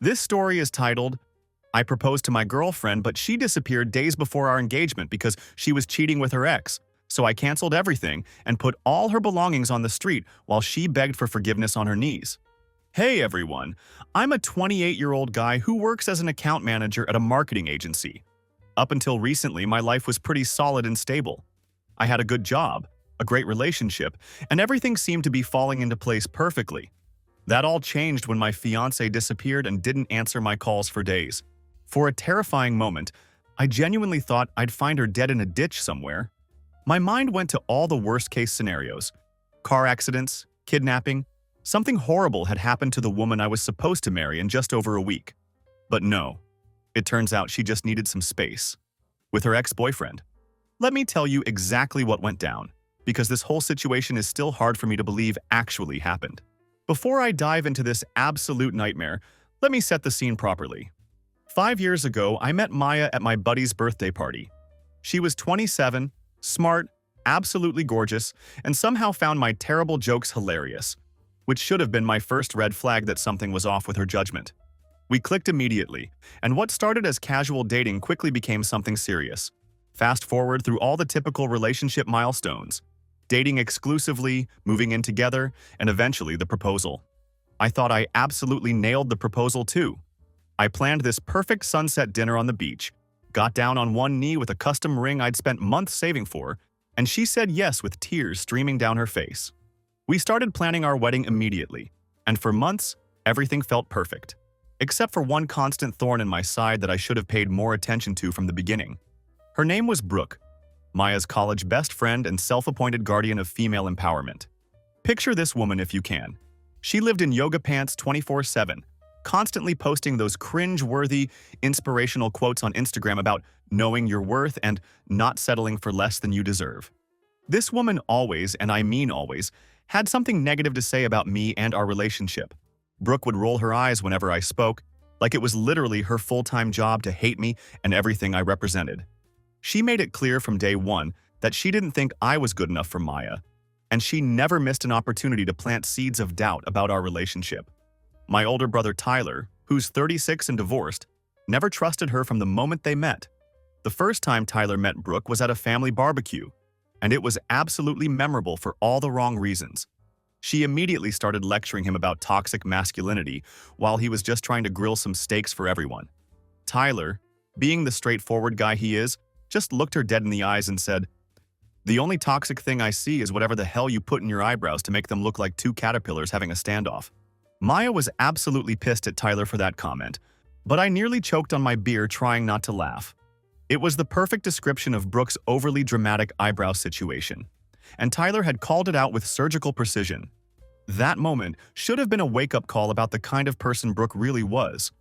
This story is titled, I Proposed to My Girlfriend, but she disappeared days before our engagement because she was cheating with her ex. So I canceled everything and put all her belongings on the street while she begged for forgiveness on her knees. Hey everyone, I'm a 28-year-old guy who works as an account manager at a marketing agency. Up until recently, my life was pretty solid and stable. I had a good job, a great relationship, and everything seemed to be falling into place perfectly. That all changed when my fiancée disappeared and didn't answer my calls for days. For a terrifying moment, I genuinely thought I'd find her dead in a ditch somewhere. My mind went to all the worst-case scenarios. Car accidents, kidnapping. Something horrible had happened to the woman I was supposed to marry in just over a week. But no, it turns out she just needed some space. With her ex-boyfriend. Let me tell you exactly what went down, because this whole situation is still hard for me to believe actually happened. Before I dive into this absolute nightmare, let me set the scene properly. 5 years ago, I met Maya at my buddy's birthday party. She was 27, smart, absolutely gorgeous, and somehow found my terrible jokes hilarious, which should have been my first red flag that something was off with her judgment. We clicked immediately, and what started as casual dating quickly became something serious. Fast forward through all the typical relationship milestones. Dating exclusively, moving in together, and eventually the proposal. I thought I absolutely nailed the proposal too. I planned this perfect sunset dinner on the beach, got down on one knee with a custom ring I'd spent months saving for, and she said yes with tears streaming down her face. We started planning our wedding immediately, and for months, everything felt perfect. Except for one constant thorn in my side that I should have paid more attention to from the beginning. Her name was Brooke, Maya's college best friend and self-appointed guardian of female empowerment. Picture this woman if you can. She lived in yoga pants 24/7, constantly posting those cringe-worthy, inspirational quotes on Instagram about knowing your worth and not settling for less than you deserve. This woman always, and I mean always, had something negative to say about me and our relationship. Brooke would roll her eyes whenever I spoke, like it was literally her full-time job to hate me and everything I represented. She made it clear from day one that she didn't think I was good enough for Maya, and she never missed an opportunity to plant seeds of doubt about our relationship. My older brother Tyler, who's 36 and divorced, never trusted her from the moment they met. The first time Tyler met Brooke was at a family barbecue, and it was absolutely memorable for all the wrong reasons. She immediately started lecturing him about toxic masculinity while he was just trying to grill some steaks for everyone. Tyler, being the straightforward guy he is, just looked her dead in the eyes and said, "The only toxic thing I see is whatever the hell you put in your eyebrows to make them look like two caterpillars having a standoff." Maya was absolutely pissed at Tyler for that comment, but I nearly choked on my beer trying not to laugh. It was the perfect description of Brooke's overly dramatic eyebrow situation, and Tyler had called it out with surgical precision. That moment should have been a wake-up call about the kind of person Brooke really was,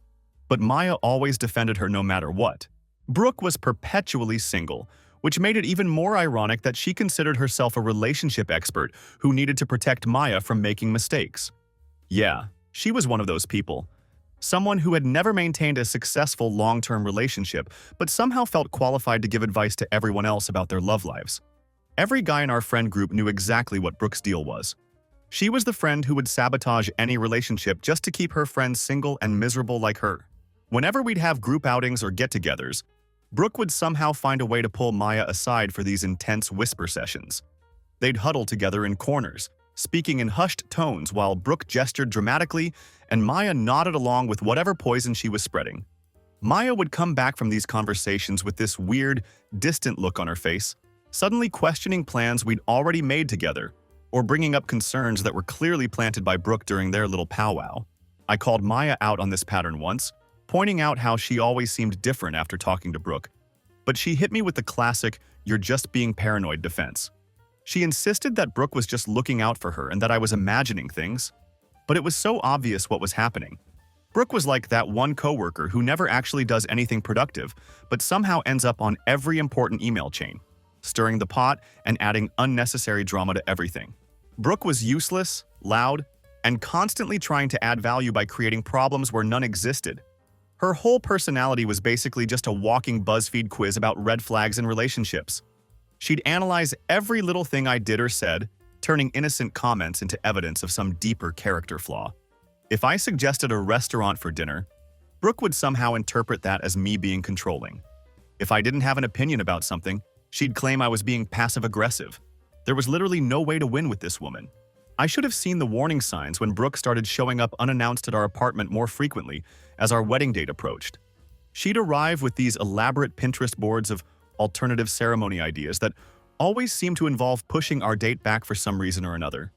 but Maya always defended her no matter what. Brooke was perpetually single, which made it even more ironic that she considered herself a relationship expert who needed to protect Maya from making mistakes. Yeah, she was one of those people. Someone who had never maintained a successful long-term relationship, but somehow felt qualified to give advice to everyone else about their love lives. Every guy in our friend group knew exactly what Brooke's deal was. She was the friend who would sabotage any relationship just to keep her friends single and miserable like her. Whenever we'd have group outings or get-togethers, Brooke would somehow find a way to pull Maya aside for these intense whisper sessions. They'd huddle together in corners, speaking in hushed tones while Brooke gestured dramatically and Maya nodded along with whatever poison she was spreading. Maya would come back from these conversations with this weird, distant look on her face, suddenly questioning plans we'd already made together, or bringing up concerns that were clearly planted by Brooke during their little powwow. I called Maya out on this pattern once, pointing out how she always seemed different after talking to Brooke. But she hit me with the classic, "You're just being paranoid" defense. She insisted that Brooke was just looking out for her and that I was imagining things. But it was so obvious what was happening. Brooke was like that one coworker who never actually does anything productive, but somehow ends up on every important email chain, stirring the pot and adding unnecessary drama to everything. Brooke was useless, loud, and constantly trying to add value by creating problems where none existed. Her whole personality was basically just a walking BuzzFeed quiz about red flags in relationships. She'd analyze every little thing I did or said, turning innocent comments into evidence of some deeper character flaw. If I suggested a restaurant for dinner, Brooke would somehow interpret that as me being controlling. If I didn't have an opinion about something, she'd claim I was being passive-aggressive. There was literally no way to win with this woman. I should have seen the warning signs when Brooke started showing up unannounced at our apartment more frequently as our wedding date approached. She'd arrive with these elaborate Pinterest boards of alternative ceremony ideas that always seemed to involve pushing our date back for some reason or another.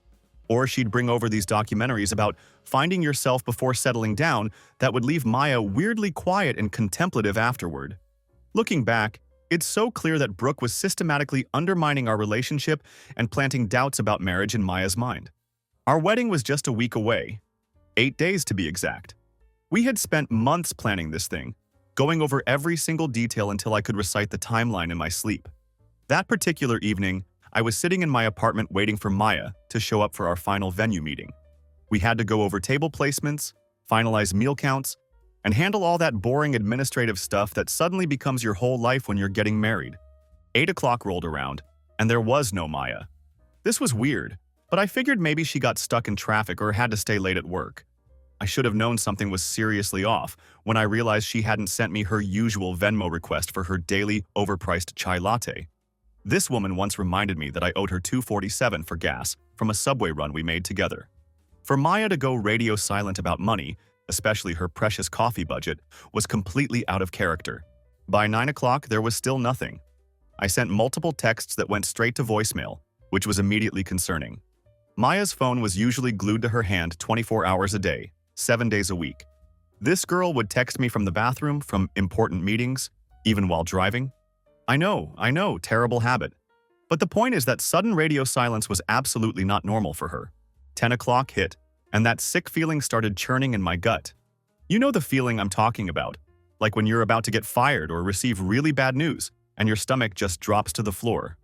Or she'd bring over these documentaries about finding yourself before settling down that would leave Maya weirdly quiet and contemplative afterward. Looking back, it's so clear that Brooke was systematically undermining our relationship and planting doubts about marriage in Maya's mind. Our wedding was just a week away, 8 days to be exact. We had spent months planning this thing, going over every single detail until I could recite the timeline in my sleep. That particular evening, I was sitting in my apartment waiting for Maya to show up for our final venue meeting. We had to go over table placements, finalize meal counts, and handle all that boring administrative stuff that suddenly becomes your whole life when you're getting married. 8 o'clock rolled around, and there was no Maya. This was weird, but I figured maybe she got stuck in traffic or had to stay late at work. I should have known something was seriously off when I realized she hadn't sent me her usual Venmo request for her daily, overpriced chai latte. This woman once reminded me that I owed her $2.47 for gas from a subway run we made together. For Maya to go radio silent about money, especially her precious coffee budget, was completely out of character. By 9 o'clock, there was still nothing. I sent multiple texts that went straight to voicemail, which was immediately concerning. Maya's phone was usually glued to her hand 24 hours a day, 7 days a week. This girl would text me from the bathroom, from important meetings, even while driving. I know, terrible habit. But the point is that sudden radio silence was absolutely not normal for her. 10 o'clock hit, and that sick feeling started churning in my gut. You know the feeling I'm talking about, like when you're about to get fired or receive really bad news, and your stomach just drops to the floor.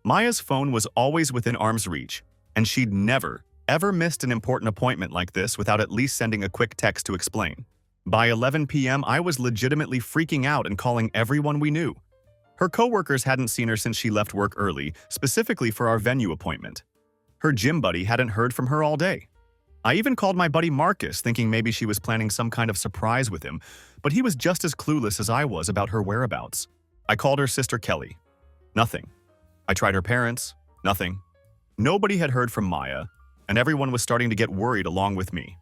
Maya's phone was always within arm's reach, and she'd never, ever missed an important appointment like this without at least sending a quick text to explain. By 11 p.m., I was legitimately freaking out and calling everyone we knew. Her coworkers hadn't seen her since she left work early, specifically for our venue appointment. Her gym buddy hadn't heard from her all day. I even called my buddy Marcus, thinking maybe she was planning some kind of surprise with him, but he was just as clueless as I was about her whereabouts. I called her sister Kelly. Nothing. I tried her parents. Nothing. Nobody had heard from Maya, and everyone was starting to get worried along with me.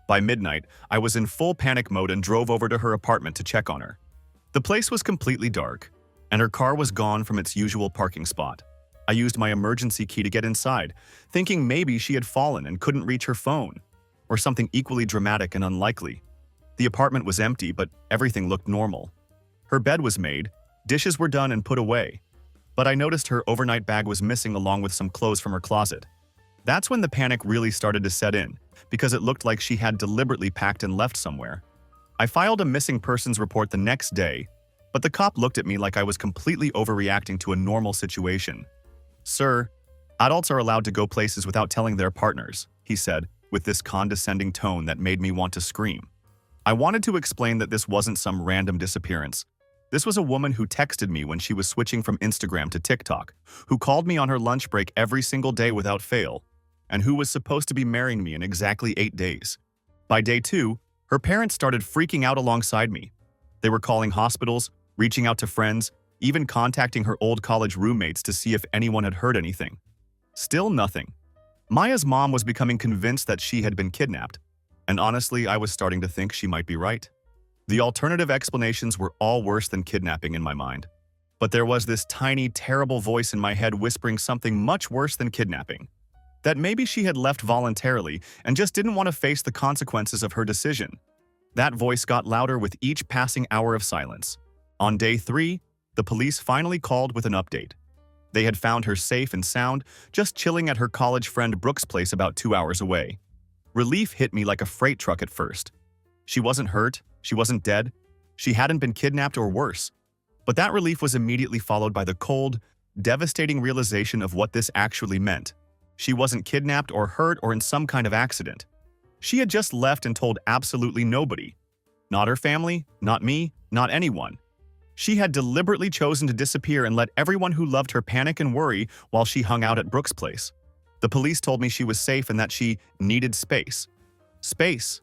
By midnight, I was in full panic mode and drove over to her apartment to check on her. The place was completely dark, and her car was gone from its usual parking spot. I used my emergency key to get inside, thinking maybe she had fallen and couldn't reach her phone, or something equally dramatic and unlikely. The apartment was empty, but everything looked normal. Her bed was made, dishes were done and put away, but I noticed her overnight bag was missing along with some clothes from her closet. That's when the panic really started to set in, because it looked like she had deliberately packed and left somewhere. I filed a missing persons report the next day, but the cop looked at me like I was completely overreacting to a normal situation. "Sir, adults are allowed to go places without telling their partners," he said, with this condescending tone that made me want to scream. I wanted to explain that this wasn't some random disappearance. This was a woman who texted me when she was switching from Instagram to TikTok, who called me on her lunch break every single day without fail, and who was supposed to be marrying me in exactly 8 days. By day 2, her parents started freaking out alongside me. They were calling hospitals, reaching out to friends, even contacting her old college roommates to see if anyone had heard anything. Still nothing. Maya's mom was becoming convinced that she had been kidnapped, and honestly, I was starting to think she might be right. The alternative explanations were all worse than kidnapping in my mind. But there was this tiny, terrible voice in my head whispering something much worse than kidnapping. That maybe she had left voluntarily and just didn't want to face the consequences of her decision. That voice got louder with each passing hour of silence. On day 3, the police finally called with an update. They had found her safe and sound, just chilling at her college friend Brooke's place about 2 hours away. Relief hit me like a freight truck at first. She wasn't hurt, she wasn't dead, she hadn't been kidnapped or worse. But that relief was immediately followed by the cold, devastating realization of what this actually meant. She wasn't kidnapped or hurt or in some kind of accident. She had just left and told absolutely nobody. Not her family, not me, not anyone. She had deliberately chosen to disappear and let everyone who loved her panic and worry while she hung out at Brooke's place. The police told me she was safe and that she needed space. Space.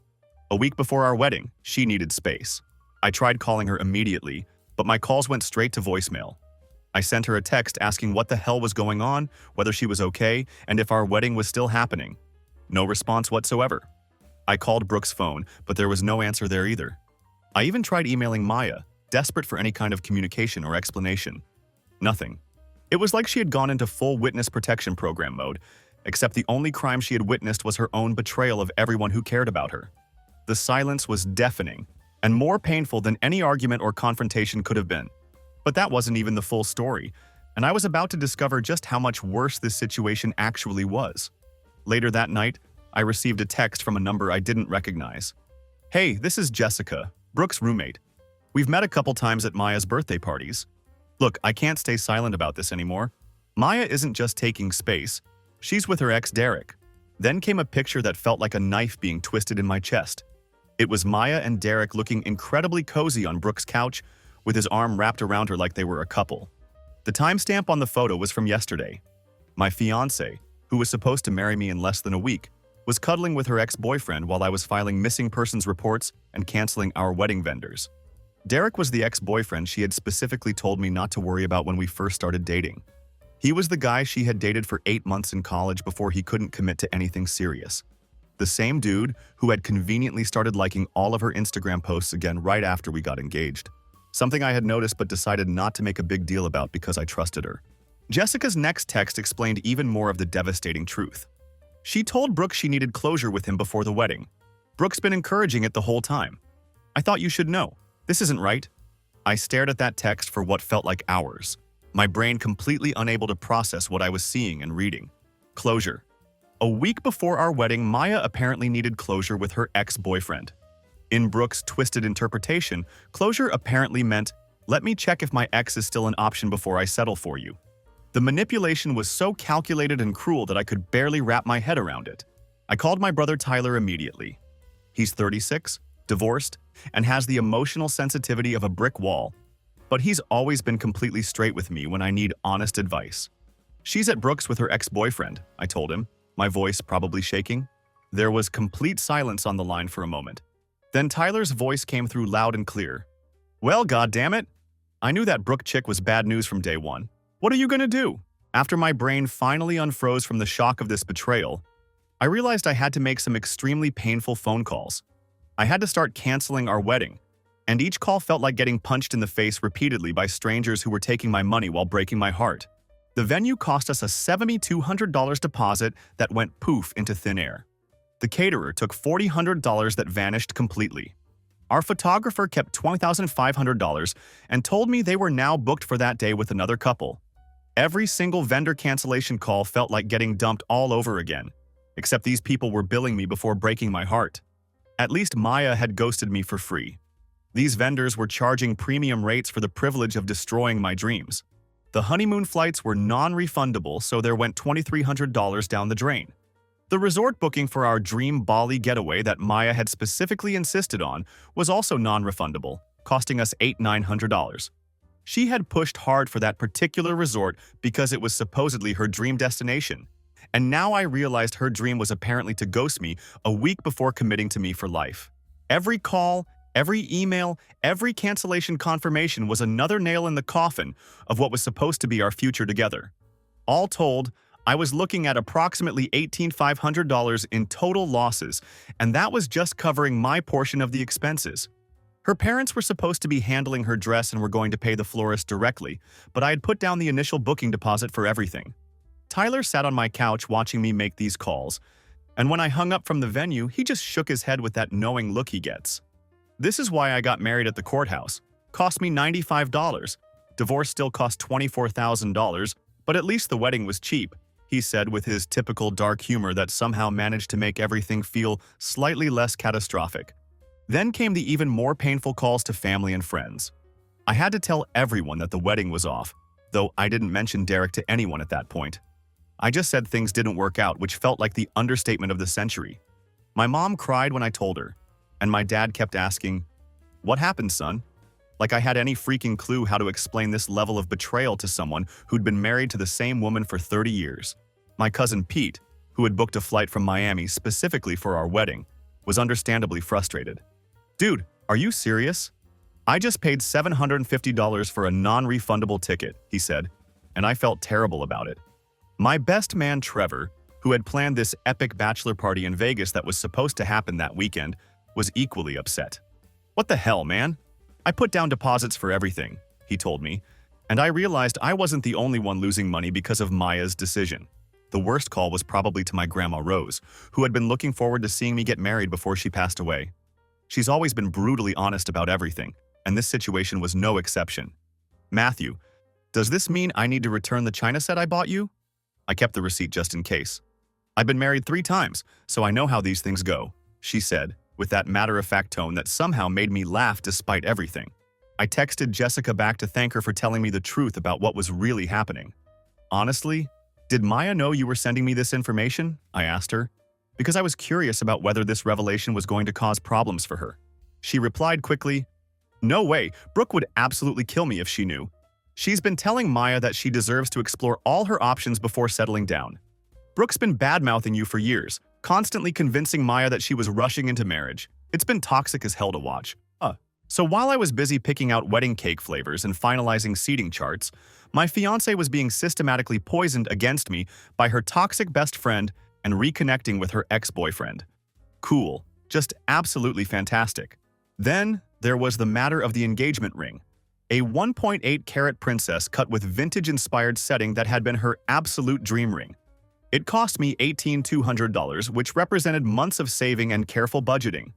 A week before our wedding, she needed space. I tried calling her immediately, but my calls went straight to voicemail. I sent her a text asking what the hell was going on, whether she was okay, and if our wedding was still happening. No response whatsoever. I called Brooke's phone, but there was no answer there either. I even tried emailing Maya, desperate for any kind of communication or explanation. Nothing. It was like she had gone into full witness protection program mode, except the only crime she had witnessed was her own betrayal of everyone who cared about her. The silence was deafening, and more painful than any argument or confrontation could have been. But that wasn't even the full story, and I was about to discover just how much worse this situation actually was. Later that night, I received a text from a number I didn't recognize. "Hey, this is Jessica, Brooke's roommate. We've met a couple times at Maya's birthday parties. Look, I can't stay silent about this anymore. Maya isn't just taking space. She's with her ex Derek." Then came a picture that felt like a knife being twisted in my chest. It was Maya and Derek looking incredibly cozy on Brooke's couch, with his arm wrapped around her like they were a couple. The timestamp on the photo was from yesterday. My fiancé, who was supposed to marry me in less than a week, was cuddling with her ex-boyfriend while I was filing missing persons reports and canceling our wedding vendors. Derek was the ex-boyfriend she had specifically told me not to worry about when we first started dating. He was the guy she had dated for 8 months in college before he couldn't commit to anything serious. The same dude who had conveniently started liking all of her Instagram posts again right after we got engaged. Something I had noticed but decided not to make a big deal about because I trusted her. Jessica's next text explained even more of the devastating truth. She told Brooke she needed closure with him before the wedding. Brooke's been encouraging it the whole time. "I thought you should know. This isn't right." I stared at that text for what felt like hours, my brain completely unable to process what I was seeing and reading. Closure. A week before our wedding, Maya apparently needed closure with her ex-boyfriend. In Brooke's twisted interpretation, closure apparently meant, "Let me check if my ex is still an option before I settle for you." The manipulation was so calculated and cruel that I could barely wrap my head around it. I called my brother Tyler immediately. He's 36, divorced, and has the emotional sensitivity of a brick wall. But he's always been completely straight with me when I need honest advice. "She's at Brooke's with her ex-boyfriend," I told him, my voice probably shaking. There was complete silence on the line for a moment. Then Tyler's voice came through loud and clear. "Well, goddammit, I knew that Brooke chick was bad news from day one. What are you gonna do?" After my brain finally unfroze from the shock of this betrayal, I realized I had to make some extremely painful phone calls. I had to start canceling our wedding, and each call felt like getting punched in the face repeatedly by strangers who were taking my money while breaking my heart. The venue cost us a $7,200 deposit that went poof into thin air. The caterer took $4,000 that vanished completely. Our photographer kept $20,500 and told me they were now booked for that day with another couple. Every single vendor cancellation call felt like getting dumped all over again, except these people were billing me before breaking my heart. At least Maya had ghosted me for free. These vendors were charging premium rates for the privilege of destroying my dreams. The honeymoon flights were non-refundable, so there went $2,300 down the drain. The resort booking for our dream Bali getaway that Maya had specifically insisted on was also non-refundable, costing us $8,900. She had pushed hard for that particular resort because it was supposedly her dream destination, and now I realized her dream was apparently to ghost me a week before committing to me for life. Every call, every email, every cancellation confirmation was another nail in the coffin of what was supposed to be our future together. All told, I was looking at approximately $18,500 in total losses, and that was just covering my portion of the expenses. Her parents were supposed to be handling her dress and were going to pay the florist directly, but I had put down the initial booking deposit for everything. Tyler sat on my couch watching me make these calls, and when I hung up from the venue, he just shook his head with that knowing look he gets. "This is why I got married at the courthouse. Cost me $95. Divorce still cost $24,000, but at least the wedding was cheap," he said with his typical dark humor that somehow managed to make everything feel slightly less catastrophic. Then came the even more painful calls to family and friends. I had to tell everyone that the wedding was off, though I didn't mention Derek to anyone at that point. I just said things didn't work out, which felt like the understatement of the century. My mom cried when I told her, and my dad kept asking, "What happened, son?" Like I had any freaking clue how to explain this level of betrayal to someone who'd been married to the same woman for 30 years. My cousin Pete, who had booked a flight from Miami specifically for our wedding, was understandably frustrated. Dude, are you serious? I just paid $750 for a non-refundable ticket, he said, and I felt terrible about it. My best man, Trevor, who had planned this epic bachelor party in Vegas that was supposed to happen that weekend, was equally upset. What the hell, man? I put down deposits for everything, he told me, and I realized I wasn't the only one losing money because of Maya's decision. The worst call was probably to my grandma Rose, who had been looking forward to seeing me get married before she passed away. She's always been brutally honest about everything, and this situation was no exception. Matthew, does this mean I need to return the china set I bought you? I kept the receipt just in case. I've been married 3 times, so I know how these things go, she said, with that matter-of-fact tone that somehow made me laugh despite everything. I texted Jessica back to thank her for telling me the truth about what was really happening. Honestly, did Maya know you were sending me this information? I asked her, because I was curious about whether this revelation was going to cause problems for her. She replied quickly, "No way, Brooke would absolutely kill me if she knew. She's been telling Maya that she deserves to explore all her options before settling down. Brooke's been bad-mouthing you for years, constantly convincing Maya that she was rushing into marriage. It's been toxic as hell to watch." So while I was busy picking out wedding cake flavors and finalizing seating charts, my fiancé was being systematically poisoned against me by her toxic best friend and reconnecting with her ex-boyfriend. Cool. Just absolutely fantastic. Then there was the matter of the engagement ring. A 1.8-carat princess cut with vintage-inspired setting that had been her absolute dream ring. It cost me $18,200, which represented months of saving and careful budgeting.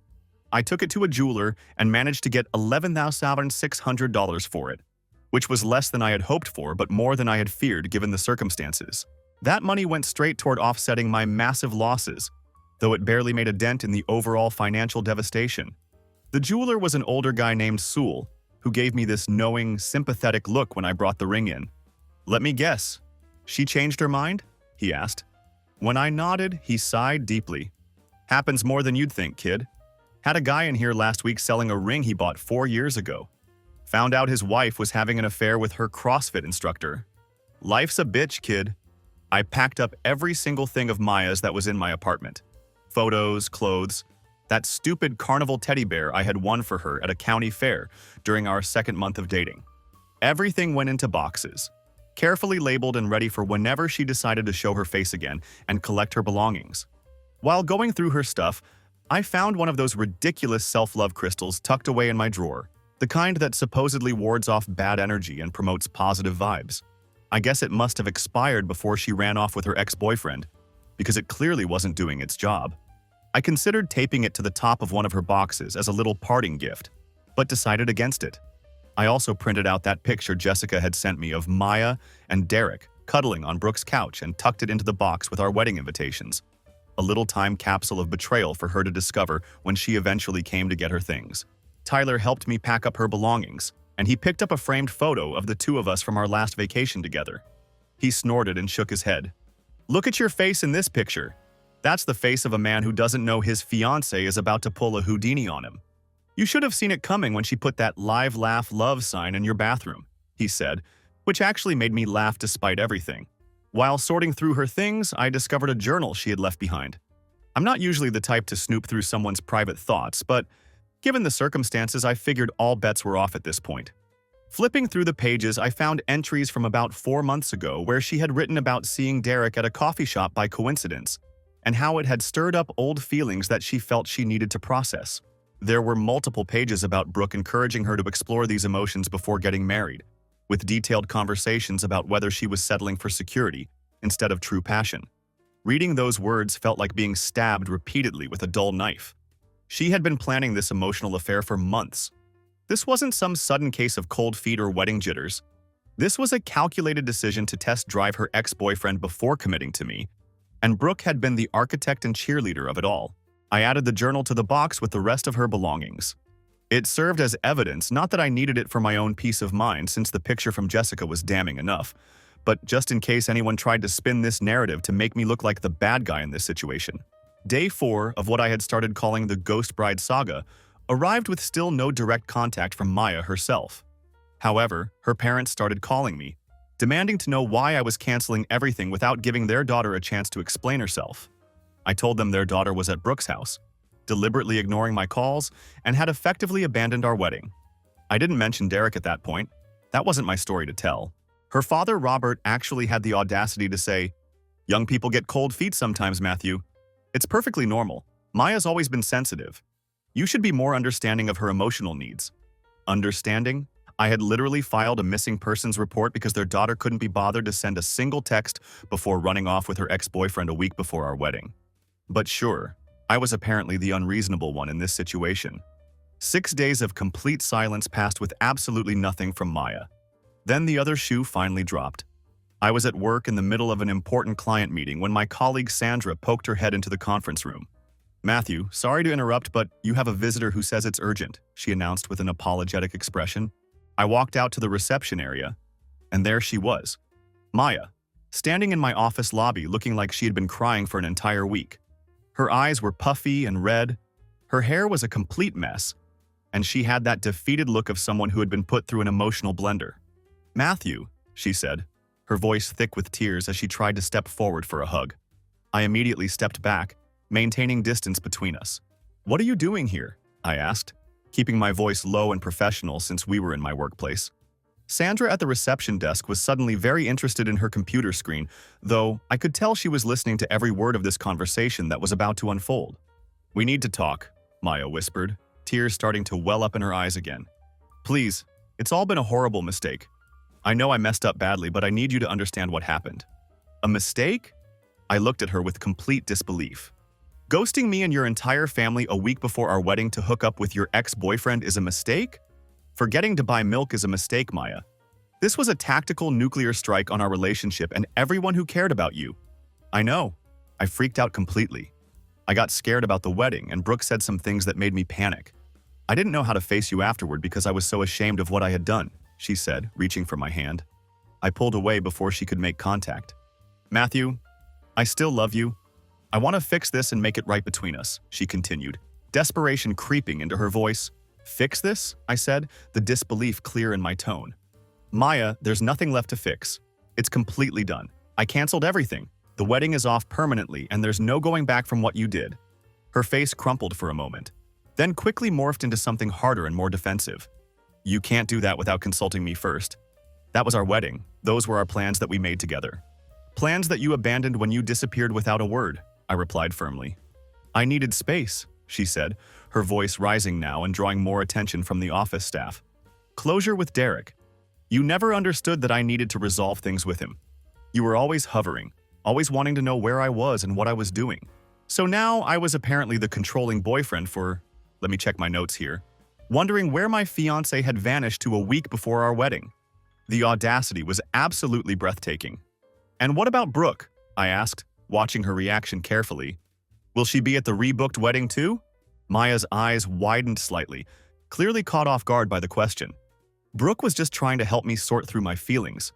I took it to a jeweler and managed to get $11,600 for it, which was less than I had hoped for but more than I had feared given the circumstances. That money went straight toward offsetting my massive losses, though it barely made a dent in the overall financial devastation. The jeweler was an older guy named Sewell, who gave me this knowing, sympathetic look when I brought the ring in. "Let me guess. She changed her mind?" he asked. When I nodded, he sighed deeply. "Happens more than you'd think, kid. Had a guy in here last week selling a ring he bought 4 years ago. Found out his wife was having an affair with her CrossFit instructor. Life's a bitch, kid." I packed up every single thing of Maya's that was in my apartment. Photos, clothes, that stupid carnival teddy bear I had won for her at a county fair during our 2nd month of dating. Everything went into boxes, carefully labeled and ready for whenever she decided to show her face again and collect her belongings. While going through her stuff, I found one of those ridiculous self-love crystals tucked away in my drawer, the kind that supposedly wards off bad energy and promotes positive vibes. I guess it must have expired before she ran off with her ex-boyfriend, because it clearly wasn't doing its job. I considered taping it to the top of one of her boxes as a little parting gift, but decided against it. I also printed out that picture Jessica had sent me of Maya and Derek cuddling on Brooke's couch and tucked it into the box with our wedding invitations. A little time capsule of betrayal for her to discover when she eventually came to get her things. Tyler helped me pack up her belongings, and he picked up a framed photo of the 2 of us from our last vacation together. He snorted and shook his head. "Look at your face in this picture. That's the face of a man who doesn't know his fiancée is about to pull a Houdini on him. You should have seen it coming when she put that live laugh love sign in your bathroom," he said, which actually made me laugh despite everything. While sorting through her things, I discovered a journal she had left behind. I'm not usually the type to snoop through someone's private thoughts, but given the circumstances, I figured all bets were off at this point. Flipping through the pages, I found entries from about 4 months ago where she had written about seeing Derek at a coffee shop by coincidence, and how it had stirred up old feelings that she felt she needed to process. There were multiple pages about Brooke encouraging her to explore these emotions before getting married, with detailed conversations about whether she was settling for security instead of true passion. Reading those words felt like being stabbed repeatedly with a dull knife. She had been planning this emotional affair for months. This wasn't some sudden case of cold feet or wedding jitters. This was a calculated decision to test drive her ex-boyfriend before committing to me, and Brooke had been the architect and cheerleader of it all. I added the journal to the box with the rest of her belongings. It served as evidence, not that I needed it for my own peace of mind since the picture from Jessica was damning enough, but just in case anyone tried to spin this narrative to make me look like the bad guy in this situation. Day 4 of what I had started calling the Ghost Bride saga arrived with still no direct contact from Maya herself. However, her parents started calling me, demanding to know why I was canceling everything without giving their daughter a chance to explain herself. I told them their daughter was at Brooke's house, deliberately ignoring my calls, and had effectively abandoned our wedding. I didn't mention Derek at that point. That wasn't my story to tell. Her father, Robert, actually had the audacity to say, "Young people get cold feet sometimes, Matthew. It's perfectly normal. Maya's always been sensitive. You should be more understanding of her emotional needs." Understanding? I had literally filed a missing persons report because their daughter couldn't be bothered to send a single text before running off with her ex-boyfriend a week before our wedding. But sure, I was apparently the unreasonable one in this situation. 6 days of complete silence passed with absolutely nothing from Maya. Then the other shoe finally dropped. I was at work in the middle of an important client meeting when my colleague Sandra poked her head into the conference room. "Matthew, sorry to interrupt, but you have a visitor who says it's urgent," she announced with an apologetic expression. I walked out to the reception area, and there she was, Maya, standing in my office lobby looking like she had been crying for an entire week. Her eyes were puffy and red, her hair was a complete mess, and she had that defeated look of someone who had been put through an emotional blender. "Matthew," she said, her voice thick with tears as she tried to step forward for a hug. I immediately stepped back, maintaining distance between us. "What are you doing here?" I asked, keeping my voice low and professional since we were in my workplace. Sandra at the reception desk was suddenly very interested in her computer screen, though I could tell she was listening to every word of this conversation that was about to unfold. "We need to talk," Maya whispered, tears starting to well up in her eyes again. "Please, it's all been a horrible mistake. I know I messed up badly, but I need you to understand what happened." "A mistake?" I looked at her with complete disbelief. "Ghosting me and your entire family a week before our wedding to hook up with your ex-boyfriend is a mistake? Forgetting to buy milk is a mistake, Maya. This was a tactical nuclear strike on our relationship and everyone who cared about you." "I know." I freaked out completely. I got scared about the wedding, and Brooke said some things that made me panic. "I didn't know how to face you afterward because I was so ashamed of what I had done," she said, reaching for my hand. I pulled away before she could make contact. "Matthew, I still love you. I want to fix this and make it right between us," she continued, desperation creeping into her voice. "Fix this?" I said, the disbelief clear in my tone. "Maya, there's nothing left to fix. It's completely done. I canceled everything. The wedding is off permanently, and there's no going back from what you did." Her face crumpled for a moment, then quickly morphed into something harder and more defensive. "You can't do that without consulting me first. That was our wedding. Those were our plans that we made together. Plans that you abandoned when you disappeared without a word," I replied firmly. "I needed space," she said, her voice rising now and drawing more attention from the office staff. "Closure with Derek. You never understood that I needed to resolve things with him. You were always hovering, always wanting to know where I was and what I was doing. So now I was apparently the controlling boyfriend for, let me check my notes here, wondering where my fiancé had vanished to a week before our wedding." The audacity was absolutely breathtaking. "And what about Brooke?" I asked, watching her reaction carefully. "Will she be at the rebooked wedding too?" Maya's eyes widened slightly, clearly caught off guard by the question. "Brooke was just trying to help me sort through my feelings.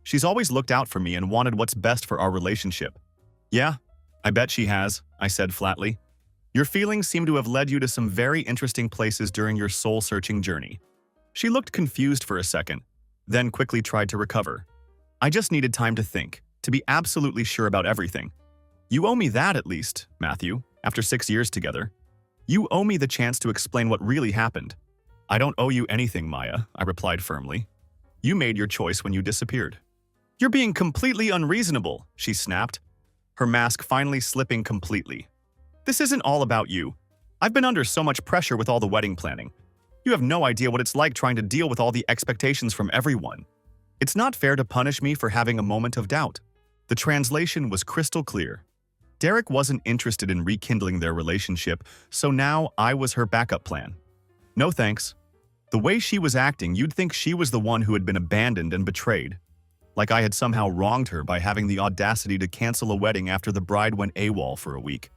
She's always looked out for me and wanted what's best for our relationship." "Yeah, I bet she has," I said flatly. "Your feelings seem to have led you to some very interesting places during your soul-searching journey." She looked confused for a second, then quickly tried to recover. "I just needed time to think, to be absolutely sure about everything. You owe me that at least, Matthew, after 6 years together. You owe me the chance to explain what really happened." "I don't owe you anything, Maya," I replied firmly. "You made your choice when you disappeared." "You're being completely unreasonable," she snapped, her mask finally slipping completely. "This isn't all about you. I've been under so much pressure with all the wedding planning. You have no idea what it's like trying to deal with all the expectations from everyone. It's not fair to punish me for having a moment of doubt." The translation was crystal clear. Derek wasn't interested in rekindling their relationship, so now I was her backup plan. No thanks. The way she was acting, you'd think she was the one who had been abandoned and betrayed. Like I had somehow wronged her by having the audacity to cancel a wedding after the bride went AWOL for a week.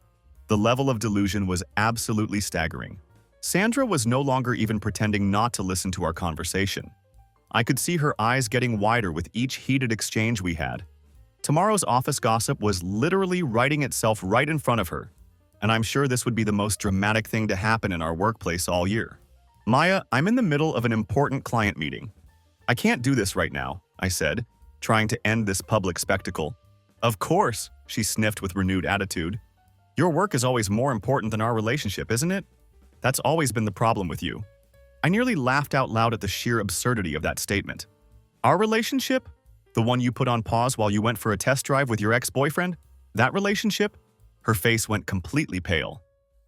The level of delusion was absolutely staggering. Sandra was no longer even pretending not to listen to our conversation. I could see her eyes getting wider with each heated exchange we had. Tomorrow's office gossip was literally writing itself right in front of her, and I'm sure this would be the most dramatic thing to happen in our workplace all year. "Maya, I'm in the middle of an important client meeting. I can't do this right now," I said, trying to end this public spectacle. "Of course," she sniffed with renewed attitude. Your work is always more important than our relationship, isn't it? That's always been the problem with you. I nearly laughed out loud at the sheer absurdity of that statement. Our relationship? The one you put on pause while you went for a test drive with your ex-boyfriend? That relationship? Her face went completely pale.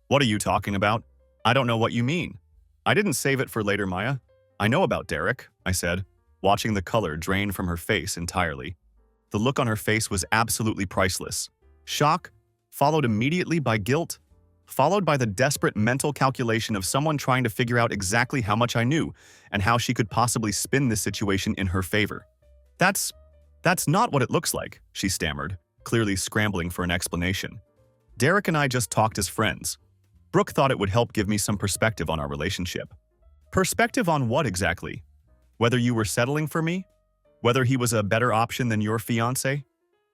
What are you talking about? I don't know what you mean. I didn't save it for later, Maya. I know about Derek, I said, watching the color drain from her face entirely. The look on her face was absolutely priceless. Shock, followed immediately by guilt, followed by the desperate mental calculation of someone trying to figure out exactly how much I knew and how she could possibly spin this situation in her favor. That's not what it looks like, she stammered, clearly scrambling for an explanation. Derek and I just talked as friends. Brooke thought it would help give me some perspective on our relationship. Perspective on what exactly? Whether you were settling for me? Whether he was a better option than your fiancé?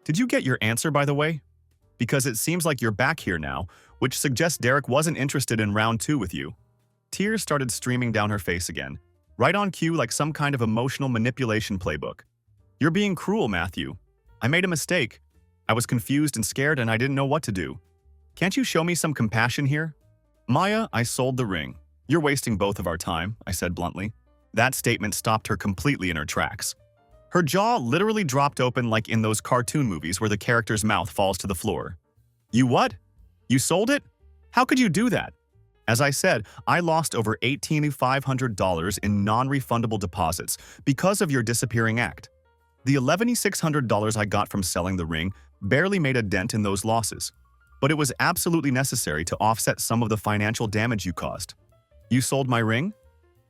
Did you get your answer, by the way? Because it seems like you're back here now, which suggests Derek wasn't interested in round 2 with you. Tears started streaming down her face again, right on cue like some kind of emotional manipulation playbook. You're being cruel, Matthew. I made a mistake. I was confused and scared and I didn't know what to do. Can't you show me some compassion here? Maya, I sold the ring. You're wasting both of our time, I said bluntly. That statement stopped her completely in her tracks. Her jaw literally dropped open like in those cartoon movies where the character's mouth falls to the floor. You what? You sold it? How could you do that? As I said, I lost over $1,800 in non-refundable deposits because of your disappearing act. The $1,160 I got from selling the ring barely made a dent in those losses, but it was absolutely necessary to offset some of the financial damage you caused. You sold my ring?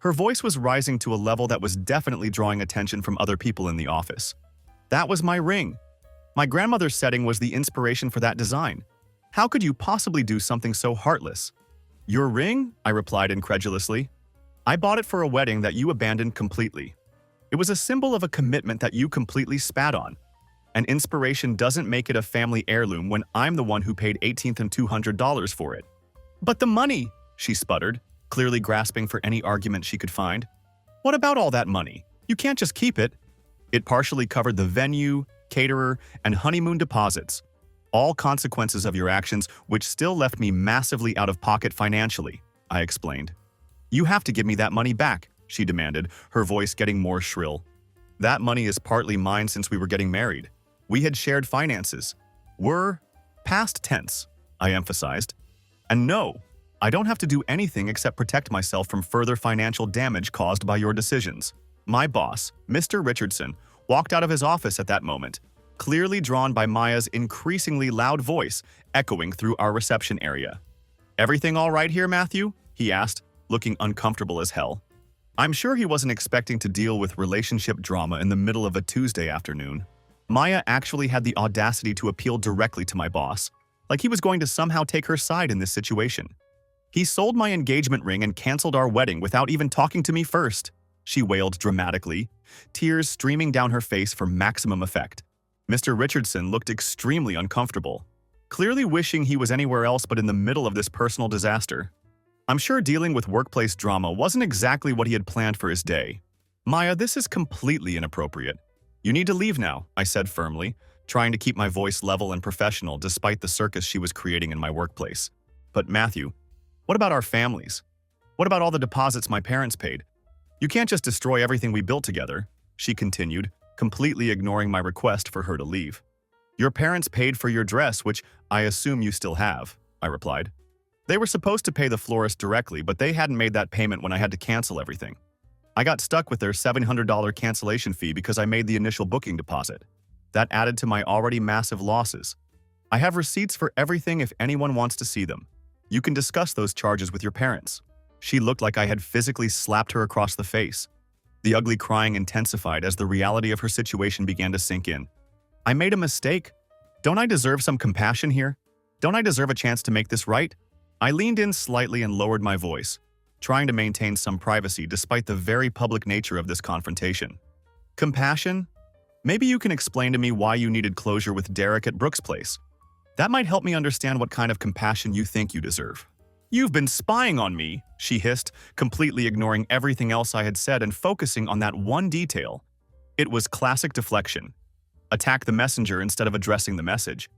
Her voice was rising to a level that was definitely drawing attention from other people in the office. That was my ring. My grandmother's setting was the inspiration for that design. How could you possibly do something so heartless? Your ring? I replied incredulously. I bought it for a wedding that you abandoned completely. It was a symbol of a commitment that you completely spat on. And inspiration doesn't make it a family heirloom when I'm the one who paid $1,800 for it. But the money, she sputtered, clearly grasping for any argument she could find. What about all that money? You can't just keep it. It partially covered the venue, caterer, and honeymoon deposits. All consequences of your actions, which still left me massively out of pocket financially, I explained. You have to give me that money back, she demanded, her voice getting more shrill. That money is partly mine since we were getting married. We had shared finances. We're past tense, I emphasized. And no, I don't have to do anything except protect myself from further financial damage caused by your decisions. My boss, Mr. Richardson, walked out of his office at that moment, clearly drawn by Maya's increasingly loud voice echoing through our reception area. Everything all right here, Matthew? He asked, looking uncomfortable as hell. I'm sure he wasn't expecting to deal with relationship drama in the middle of a Tuesday afternoon. Maya actually had the audacity to appeal directly to my boss, like he was going to somehow take her side in this situation. He sold my engagement ring and canceled our wedding without even talking to me first, she wailed dramatically, tears streaming down her face for maximum effect. Mr. Richardson looked extremely uncomfortable, clearly wishing he was anywhere else but in the middle of this personal disaster. I'm sure dealing with workplace drama wasn't exactly what he had planned for his day. Maya, this is completely inappropriate. You need to leave now, I said firmly, trying to keep my voice level and professional despite the circus she was creating in my workplace. But Matthew, what about our families? What about all the deposits my parents paid? You can't just destroy everything we built together, she continued, completely ignoring my request for her to leave. Your parents paid for your dress, which I assume you still have, I replied. They were supposed to pay the florist directly, but they hadn't made that payment when I had to cancel everything. I got stuck with their $700 cancellation fee because I made the initial booking deposit. That added to my already massive losses. I have receipts for everything if anyone wants to see them. You can discuss those charges with your parents. She looked like I had physically slapped her across the face. The ugly crying intensified as the reality of her situation began to sink in. I made a mistake. Don't I deserve some compassion here? Don't I deserve a chance to make this right? I leaned in slightly and lowered my voice, trying to maintain some privacy despite the very public nature of this confrontation. Compassion? Maybe you can explain to me why you needed closure with Derek at Brooke's place. That might help me understand what kind of compassion you think you deserve. You've been spying on me, she hissed, completely ignoring everything else I had said and focusing on that one detail. It was classic deflection. Attack the messenger instead of addressing the message.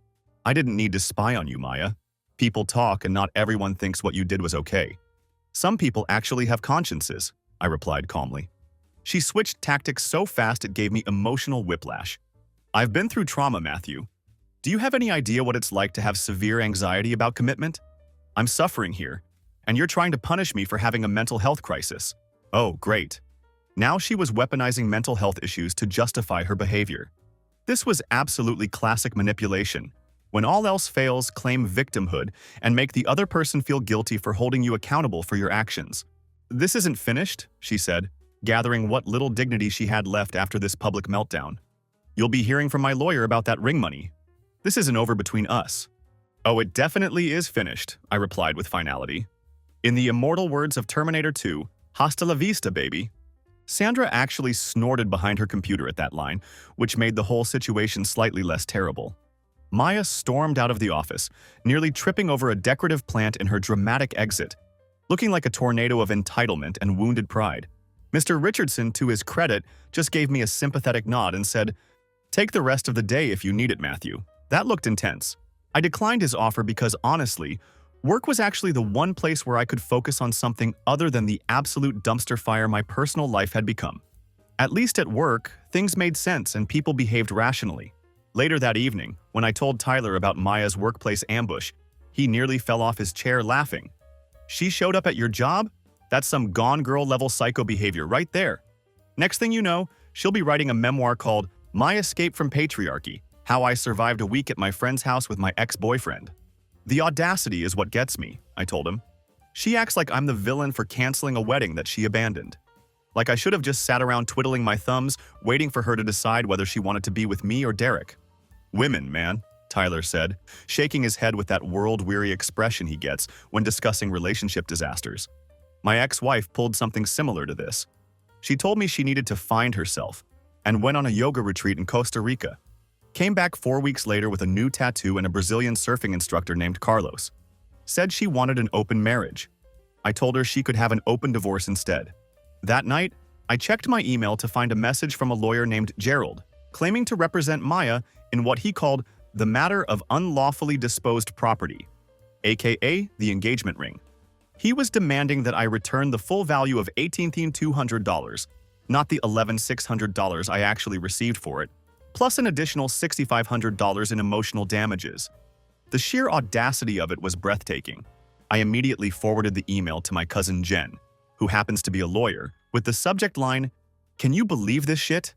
I didn't need to spy on you, Maya. People talk and not everyone thinks what you did was okay. Some people actually have consciences, I replied calmly. She switched tactics so fast it gave me emotional whiplash. I've been through trauma, Matthew. Do you have any idea what it's like to have severe anxiety about commitment? I'm suffering here, and you're trying to punish me for having a mental health crisis. Oh, great. Now she was weaponizing mental health issues to justify her behavior. This was absolutely classic manipulation. When all else fails, claim victimhood and make the other person feel guilty for holding you accountable for your actions. This isn't finished, she said, gathering what little dignity she had left after this public meltdown. You'll be hearing from my lawyer about that ring money. This isn't over between us. Oh, it definitely is finished, I replied with finality. In the immortal words of Terminator 2, hasta la vista, baby. Sandra actually snorted behind her computer at that line, which made the whole situation slightly less terrible. Maya stormed out of the office, nearly tripping over a decorative plant in her dramatic exit, looking like a tornado of entitlement and wounded pride. Mr. Richardson, to his credit, just gave me a sympathetic nod and said, "Take the rest of the day if you need it, Matthew." That looked intense. I declined his offer because, honestly, work was actually the one place where I could focus on something other than the absolute dumpster fire my personal life had become. At least at work, things made sense and people behaved rationally. Later that evening, when I told Tyler about Maya's workplace ambush, he nearly fell off his chair laughing. She showed up at your job? That's some Gone Girl level psycho behavior right there. Next thing you know, she'll be writing a memoir called My Escape from Patriarchy: How I Survived a Week at My Friend's House with My Ex-Boyfriend. The audacity is what gets me, I told him. She acts like I'm the villain for canceling a wedding that she abandoned. Like I should have just sat around twiddling my thumbs, waiting for her to decide whether she wanted to be with me or Derek. Women, man, Tyler said, shaking his head with that world-weary expression he gets when discussing relationship disasters. My ex-wife pulled something similar to this. She told me she needed to find herself and went on a yoga retreat in Costa Rica. Came back 4 weeks later with a new tattoo and a Brazilian surfing instructor named Carlos. Said she wanted an open marriage. I told her she could have an open divorce instead. That night, I checked my email to find a message from a lawyer named Gerald, claiming to represent Maya in what he called the matter of unlawfully disposed property, aka the engagement ring. He was demanding that I return the full value of $18,200, not the $11,600 I actually received for it, plus an additional $6,500 in emotional damages. The sheer audacity of it was breathtaking. I immediately forwarded the email to my cousin Jen, who happens to be a lawyer, with the subject line, "Can you believe this shit?"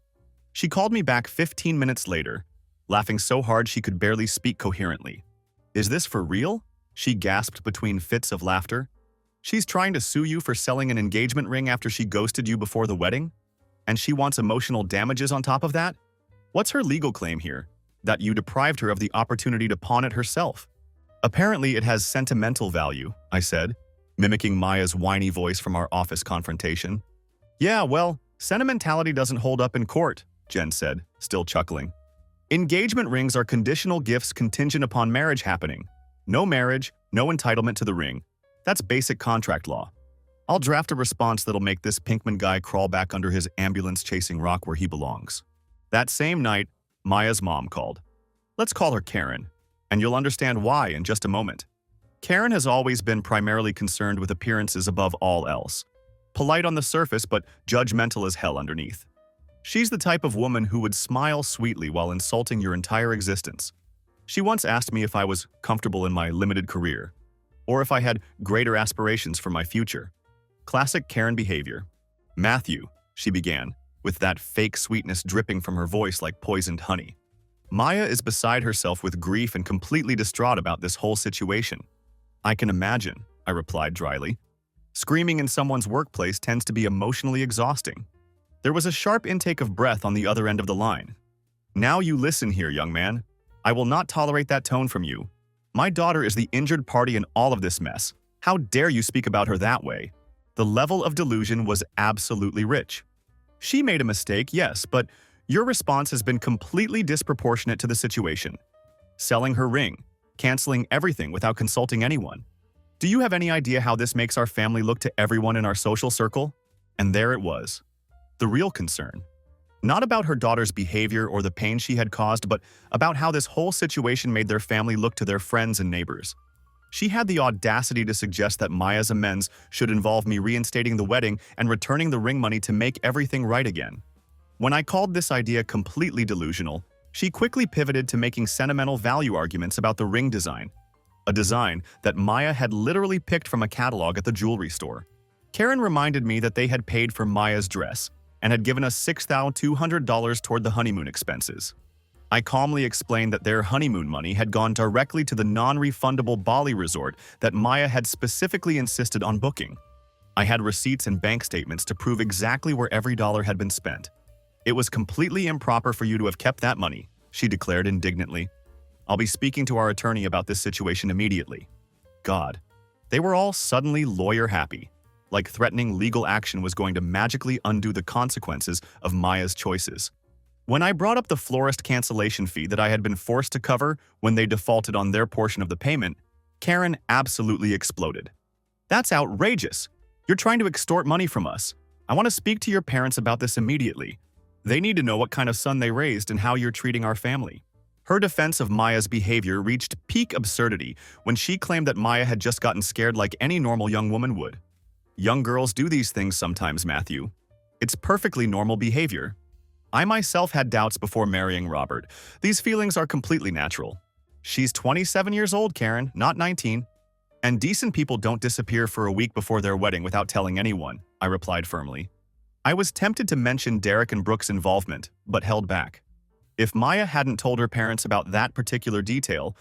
She called me back 15 minutes later, laughing so hard she could barely speak coherently. "Is this for real?" she gasped between fits of laughter. "She's trying to sue you for selling an engagement ring after she ghosted you before the wedding? And she wants emotional damages on top of that? What's her legal claim here? That you deprived her of the opportunity to pawn it herself?" "Apparently it has sentimental value," I said, mimicking Maya's whiny voice from our office confrontation. "Yeah, well, sentimentality doesn't hold up in court," Jen said, still chuckling. "Engagement rings are conditional gifts contingent upon marriage happening. No marriage, no entitlement to the ring. That's basic contract law. I'll draft a response that'll make this Pinkman guy crawl back under his ambulance-chasing rock where he belongs." That same night, Maya's mom called. Let's call her Karen, and you'll understand why in just a moment. Karen has always been primarily concerned with appearances above all else. Polite on the surface, but judgmental as hell underneath. She's the type of woman who would smile sweetly while insulting your entire existence. She once asked me if I was comfortable in my limited career, or if I had greater aspirations for my future. Classic Karen behavior. "Matthew," she began, with that fake sweetness dripping from her voice like poisoned honey. Maya is beside herself with grief and completely distraught about this whole situation. "I can imagine," I replied dryly. "Screaming in someone's workplace tends to be emotionally exhausting." There was a sharp intake of breath on the other end of the line. "Now you listen here, young man. I will not tolerate that tone from you. My daughter is the injured party in all of this mess. How dare you speak about her that way?" The level of delusion was absolutely rich. "She made a mistake, yes, but your response has been completely disproportionate to the situation. Selling her ring, canceling everything without consulting anyone. Do you have any idea how this makes our family look to everyone in our social circle?" And there it was. The real concern. Not about her daughter's behavior or the pain she had caused, but about how this whole situation made their family look to their friends and neighbors. She had the audacity to suggest that Maya's amends should involve me reinstating the wedding and returning the ring money to make everything right again. When I called this idea completely delusional, she quickly pivoted to making sentimental value arguments about the ring design, a design that Maya had literally picked from a catalog at the jewelry store. Karen reminded me that they had paid for Maya's dress and had given us $6,200 toward the honeymoon expenses. I calmly explained that their honeymoon money had gone directly to the non-refundable Bali resort that Maya had specifically insisted on booking. I had receipts and bank statements to prove exactly where every dollar had been spent. "It was completely improper for you to have kept that money," she declared indignantly. "I'll be speaking to our attorney about this situation immediately." God, they were all suddenly lawyer-happy, like threatening legal action was going to magically undo the consequences of Maya's choices. When I brought up the florist cancellation fee that I had been forced to cover when they defaulted on their portion of the payment, Karen absolutely exploded. "That's outrageous! You're trying to extort money from us. I want to speak to your parents about this immediately. They need to know what kind of son they raised and how you're treating our family." Her defense of Maya's behavior reached peak absurdity when she claimed that Maya had just gotten scared like any normal young woman would. "Young girls do these things sometimes, Matthew. It's perfectly normal behavior. I myself had doubts before marrying Robert. These feelings are completely natural. She's 27 years old, Karen, not 19. And decent people don't disappear for a week before their wedding without telling anyone," I replied firmly. I was tempted to mention Derek and Brooke's involvement, but held back. If Maya hadn't told her parents about that particular detail,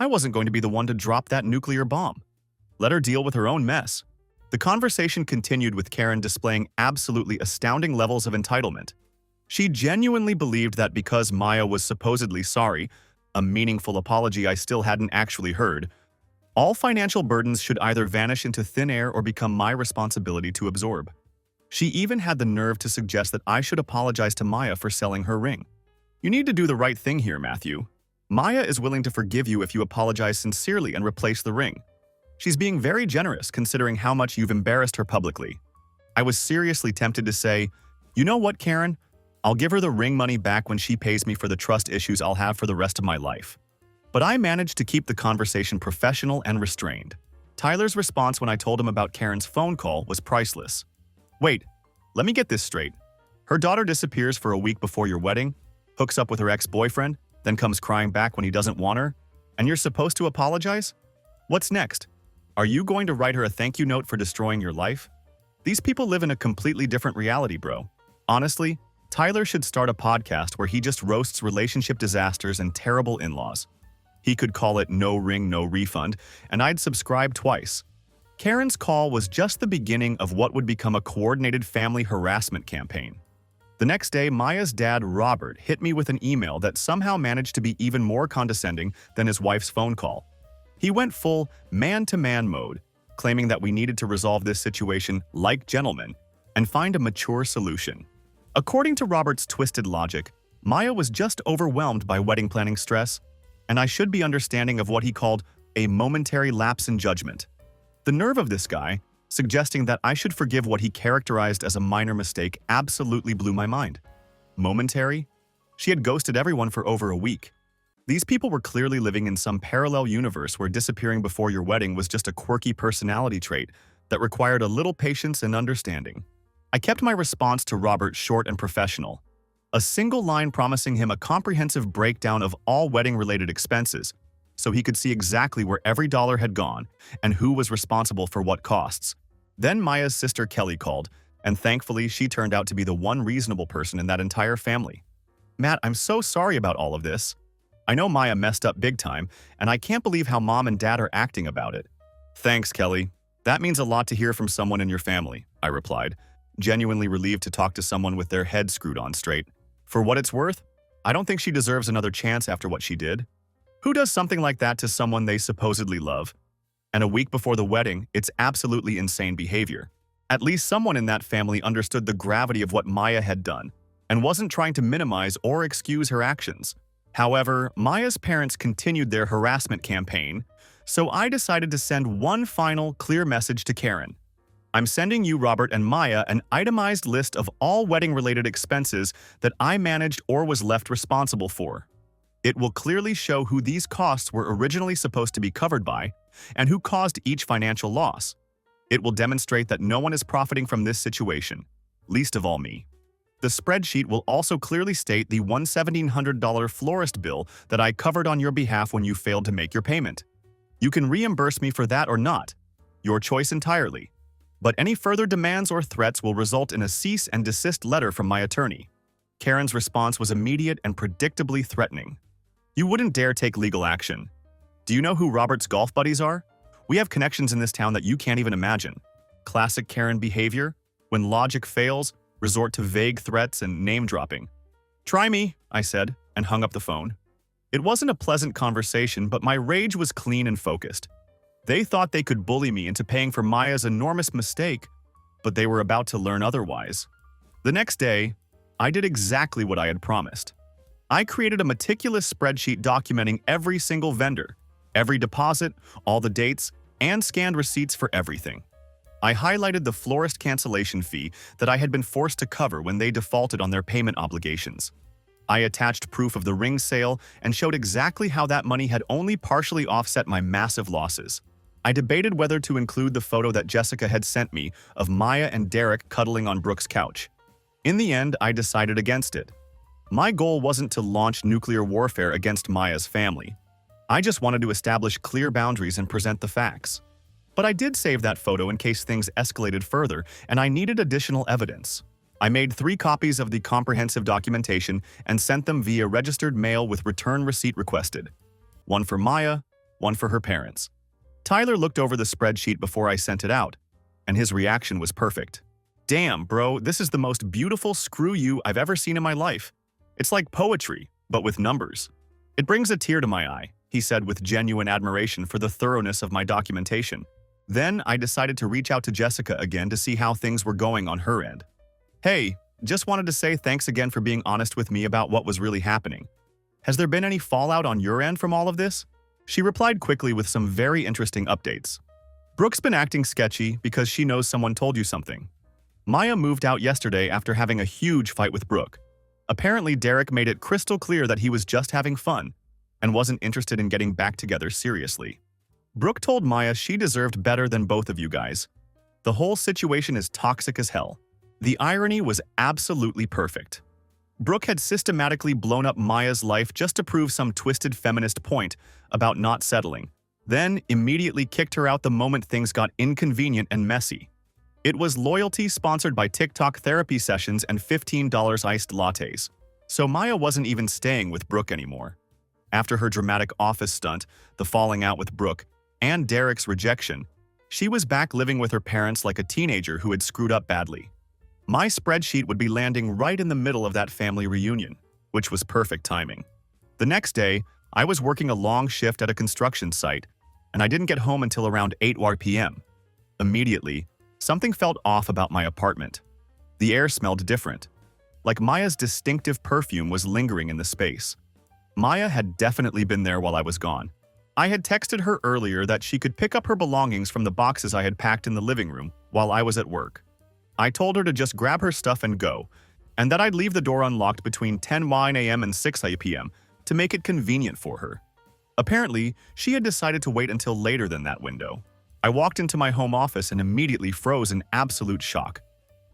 I wasn't going to be the one to drop that nuclear bomb. Let her deal with her own mess. The conversation continued with Karen displaying absolutely astounding levels of entitlement. She genuinely believed that because Maya was supposedly sorry, a meaningful apology I still hadn't actually heard, all financial burdens should either vanish into thin air or become my responsibility to absorb. She even had the nerve to suggest that I should apologize to Maya for selling her ring. "You need to do the right thing here, Matthew. Maya is willing to forgive you if you apologize sincerely and replace the ring. She's being very generous considering how much you've embarrassed her publicly." I was seriously tempted to say, "You know what, Karen? I'll give her the ring money back when she pays me for the trust issues I'll have for the rest of my life." But I managed to keep the conversation professional and restrained. Tyler's response when I told him about Karen's phone call was priceless. "Wait, let me get this straight. Her daughter disappears for a week before your wedding, hooks up with her ex-boyfriend, then comes crying back when he doesn't want her, and you're supposed to apologize? What's next? Are you going to write her a thank you note for destroying your life? These people live in a completely different reality, bro. Honestly, Tyler should start a podcast where he just roasts relationship disasters and terrible in-laws. He could call it No Ring, No Refund, and I'd subscribe twice." Karen's call was just the beginning of what would become a coordinated family harassment campaign. The next day, Maya's dad, Robert, hit me with an email that somehow managed to be even more condescending than his wife's phone call. He went full man-to-man mode, claiming that we needed to resolve this situation like gentlemen and find a mature solution. According to Robert's twisted logic, Maya was just overwhelmed by wedding planning stress, and I should be understanding of what he called a momentary lapse in judgment. The nerve of this guy, suggesting that I should forgive what he characterized as a minor mistake, absolutely blew my mind. Momentary? She had ghosted everyone for over a week. These people were clearly living in some parallel universe where disappearing before your wedding was just a quirky personality trait that required a little patience and understanding. I kept my response to Robert short and professional. A single line promising him a comprehensive breakdown of all wedding-related expenses, so he could see exactly where every dollar had gone and who was responsible for what costs. Then Maya's sister Kelly called, and thankfully she turned out to be the one reasonable person in that entire family. "Matt, I'm so sorry about all of this. I know Maya messed up big time, and I can't believe how Mom and Dad are acting about it." "Thanks, Kelly. That means a lot to hear from someone in your family," I replied, genuinely relieved to talk to someone with their head screwed on straight. For what it's worth, I don't think she deserves another chance after what she did. Who does something like that to someone they supposedly love? And a week before the wedding, it's absolutely insane behavior. At least someone in that family understood the gravity of what Maya had done and wasn't trying to minimize or excuse her actions. However, Maya's parents continued their harassment campaign, so I decided to send one final, clear message to Karen. "I'm sending you, Robert, and Maya an itemized list of all wedding-related expenses that I managed or was left responsible for. It will clearly show who these costs were originally supposed to be covered by, and who caused each financial loss. It will demonstrate that no one is profiting from this situation, least of all me. The spreadsheet will also clearly state the $1,700 florist bill that I covered on your behalf when you failed to make your payment. You can reimburse me for that or not, your choice entirely. But any further demands or threats will result in a cease and desist letter from my attorney. Karen's response was immediate and predictably threatening. You wouldn't dare take legal action. Do you know who Robert's golf buddies are? We have connections in this town that you can't even imagine. Classic Karen behavior. When logic fails, resort to vague threats and name-dropping. Try me, I said, and hung up the phone. It wasn't a pleasant conversation, but my rage was clean and focused. They thought they could bully me into paying for Maya's enormous mistake, but they were about to learn otherwise. The next day, I did exactly what I had promised. I created a meticulous spreadsheet documenting every single vendor, every deposit, all the dates, and scanned receipts for everything. I highlighted the florist cancellation fee that I had been forced to cover when they defaulted on their payment obligations. I attached proof of the ring sale and showed exactly how that money had only partially offset my massive losses. I debated whether to include the photo that Jessica had sent me of Maya and Derek cuddling on Brooke's couch. In the end, I decided against it. My goal wasn't to launch nuclear warfare against Maya's family. I just wanted to establish clear boundaries and present the facts. But I did save that photo in case things escalated further, and I needed additional evidence. I made 3 copies of the comprehensive documentation and sent them via registered mail with return receipt requested. One for Maya, one for her parents. Tyler looked over the spreadsheet before I sent it out, and his reaction was perfect. Damn, bro, this is the most beautiful screw you I've ever seen in my life. It's like poetry, but with numbers. It brings a tear to my eye, he said with genuine admiration for the thoroughness of my documentation. Then I decided to reach out to Jessica again to see how things were going on her end. Hey, just wanted to say thanks again for being honest with me about what was really happening. Has there been any fallout on your end from all of this? She replied quickly with some very interesting updates. Brooke's been acting sketchy because she knows someone told you something. Maya moved out yesterday after having a huge fight with Brooke. Apparently, Derek made it crystal clear that he was just having fun and wasn't interested in getting back together seriously. Brooke told Maya she deserved better than both of you guys. The whole situation is toxic as hell. The irony was absolutely perfect. Brooke had systematically blown up Maya's life just to prove some twisted feminist point about not settling, then immediately kicked her out the moment things got inconvenient and messy. It was loyalty sponsored by TikTok therapy sessions and $15 iced lattes. So Maya wasn't even staying with Brooke anymore. After her dramatic office stunt, the falling out with Brooke, and Derek's rejection, she was back living with her parents like a teenager who had screwed up badly. My spreadsheet would be landing right in the middle of that family reunion, which was perfect timing. The next day, I was working a long shift at a construction site, and I didn't get home until around 8 p.m. Immediately, something felt off about my apartment. The air smelled different, like Maya's distinctive perfume was lingering in the space. Maya had definitely been there while I was gone. I had texted her earlier that she could pick up her belongings from the boxes I had packed in the living room while I was at work. I told her to just grab her stuff and go, and that I'd leave the door unlocked between 10 a.m. and 6 p.m. to make it convenient for her. Apparently, she had decided to wait until later than that window. I walked into my home office and immediately froze in absolute shock.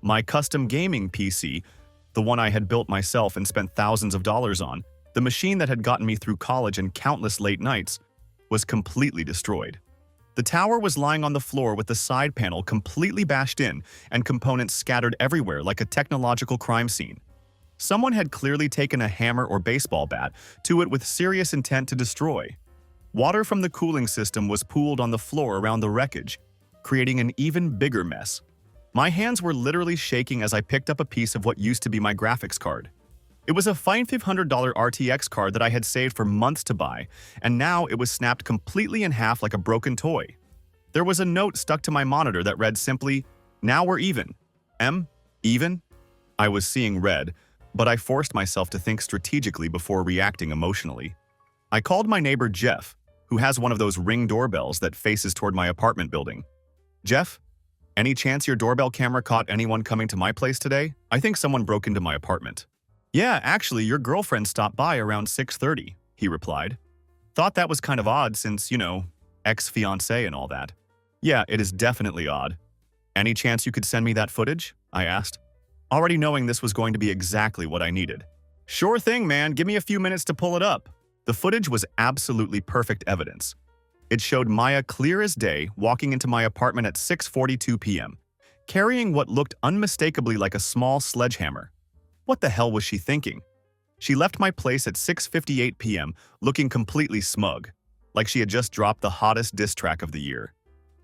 My custom gaming PC, the one I had built myself and spent thousands of dollars on, the machine that had gotten me through college and countless late nights, was completely destroyed. The tower was lying on the floor with the side panel completely bashed in and components scattered everywhere like a technological crime scene. Someone had clearly taken a hammer or baseball bat to it with serious intent to destroy. Water from the cooling system was pooled on the floor around the wreckage, creating an even bigger mess. My hands were literally shaking as I picked up a piece of what used to be my graphics card. It was a fine $500 RTX card that I had saved for months to buy, and now it was snapped completely in half like a broken toy. There was a note stuck to my monitor that read simply, "Now we're even." Even? I was seeing red, but I forced myself to think strategically before reacting emotionally. I called my neighbor Jeff, who has one of those Ring doorbells that faces toward my apartment building. Jeff, any chance your doorbell camera caught anyone coming to my place today? I think someone broke into my apartment. Yeah, actually, your girlfriend stopped by around 6:30, he replied. Thought that was kind of odd since, ex-fiancé and all that. Yeah, it is definitely odd. Any chance you could send me that footage? I asked, already knowing this was going to be exactly what I needed. Sure thing, man. Give me a few minutes to pull it up. The footage was absolutely perfect evidence. It showed Maya clear as day walking into my apartment at 6:42 p.m., carrying what looked unmistakably like a small sledgehammer. What the hell was she thinking? She left my place at 6:58 p.m. looking completely smug, like she had just dropped the hottest diss track of the year.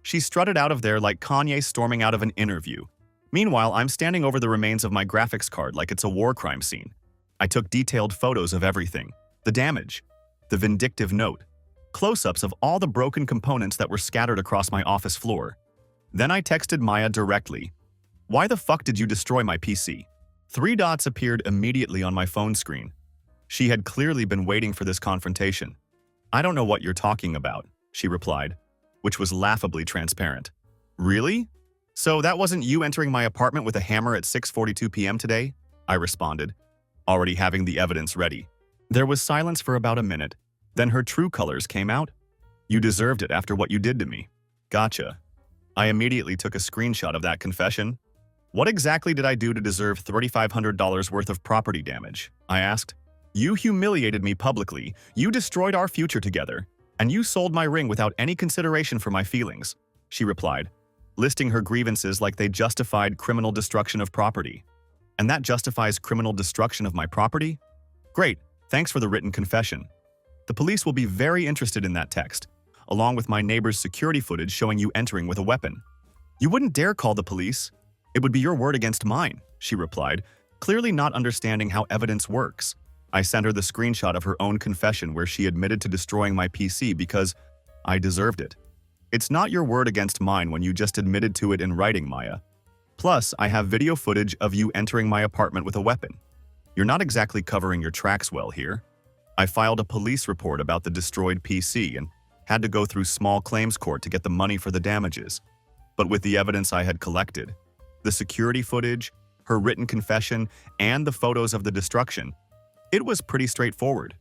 She strutted out of there like Kanye storming out of an interview. Meanwhile, I'm standing over the remains of my graphics card like it's a war crime scene. I took detailed photos of everything: the damage, the vindictive note, close-ups of all the broken components that were scattered across my office floor. Then I texted Maya directly. Why the fuck did you destroy my PC? 3 dots appeared immediately on my phone screen. She had clearly been waiting for this confrontation. I don't know what you're talking about, she replied, which was laughably transparent. Really? So that wasn't you entering my apartment with a hammer at 6:42 p.m. today? I responded, already having the evidence ready. There was silence for about a minute. Then her true colors came out. You deserved it after what you did to me. Gotcha. I immediately took a screenshot of that confession. What exactly did I do to deserve $3,500 worth of property damage? I asked. You humiliated me publicly, you destroyed our future together, and you sold my ring without any consideration for my feelings, she replied, listing her grievances like they justified criminal destruction of property. And that justifies criminal destruction of my property? Great, thanks for the written confession. The police will be very interested in that text, along with my neighbor's security footage showing you entering with a weapon. You wouldn't dare call the police. It would be your word against mine, she replied, clearly not understanding how evidence works. I sent her the screenshot of her own confession where she admitted to destroying my PC because I deserved it. It's not your word against mine when you just admitted to it in writing, Maya. Plus, I have video footage of you entering my apartment with a weapon. You're not exactly covering your tracks well here. I filed a police report about the destroyed PC and had to go through small claims court to get the money for the damages. But with the evidence I had collected, the security footage, her written confession, and the photos of the destruction, it was pretty straightforward.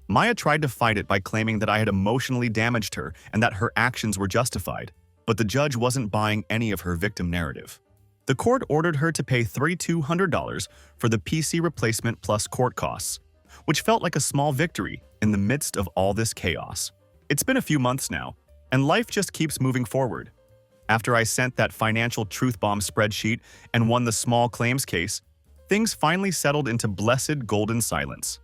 Maya tried to fight it by claiming that I had emotionally damaged her and that her actions were justified, but the judge wasn't buying any of her victim narrative. The court ordered her to pay $3,200 for the PC replacement plus court costs, which felt like a small victory in the midst of all this chaos. It's been a few months now, and life just keeps moving forward. After I sent that financial truth bomb spreadsheet and won the small claims case, things finally settled into blessed golden silence.